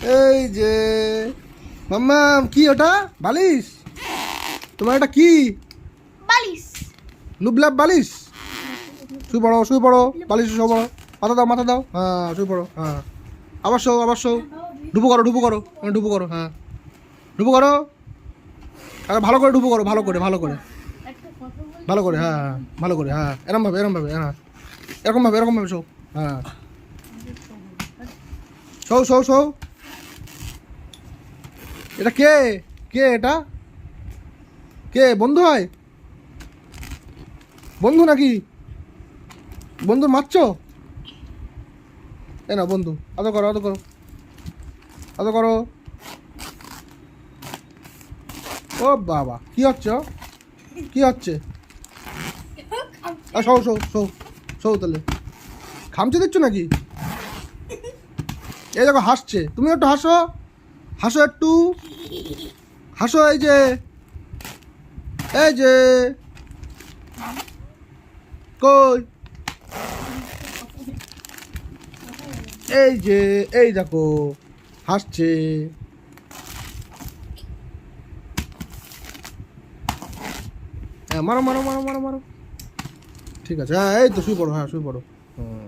এই যে মাম্মা, কি ওটা? বালিশ? তোমার এটা কি? বালিশ। লুবলাব বালিশ? শুয়ে পড়ো, শুয়ে পড়ো, বালিশ শুয়ে পড়ো। মাথা দাও, মাথা দাও, হ্যাঁ শুয়ে পড়ো, হ্যাঁ। আবার শো, আবার শো। ডুবো করো, ডুবো করো, ডুবো করো, হ্যাঁ ডুবো করো। আর ভালো করে ডুবো করো, ভালো করে, ভালো করে, ভালো করে, হ্যাঁ হ্যাঁ, ভালো করে, হ্যাঁ এরম ভাবে, এরম ভাবে, হ্যাঁ এরকম ভাবে, এরকম ভাবে শো, হ্যাঁ শো শো শো। এটা কে? কে এটা? কে বন্ধু হয়? বন্ধু নাকি? বন্ধু মারছো? এ না বন্ধু, আদর করো, আদর করো, আদর করো। ও বাবা, কি হচ্ছে? কি হচ্ছে? শো শো শো শো তাহলে। খামচে দিচ্ছ নাকি? এই দেখো হাসছে, তুমি একটু হাসো, হাসো একটু, হাসো। এই যে, এই যে, কই? এই যে, এই দেখো হাসছে। হ্যাঁ মারো মারো মারো মারো মারো। ঠিক আছে, হ্যাঁ এই তো শুয়ে পড়ো, হ্যাঁ শুয়ে পড়ো, হুম।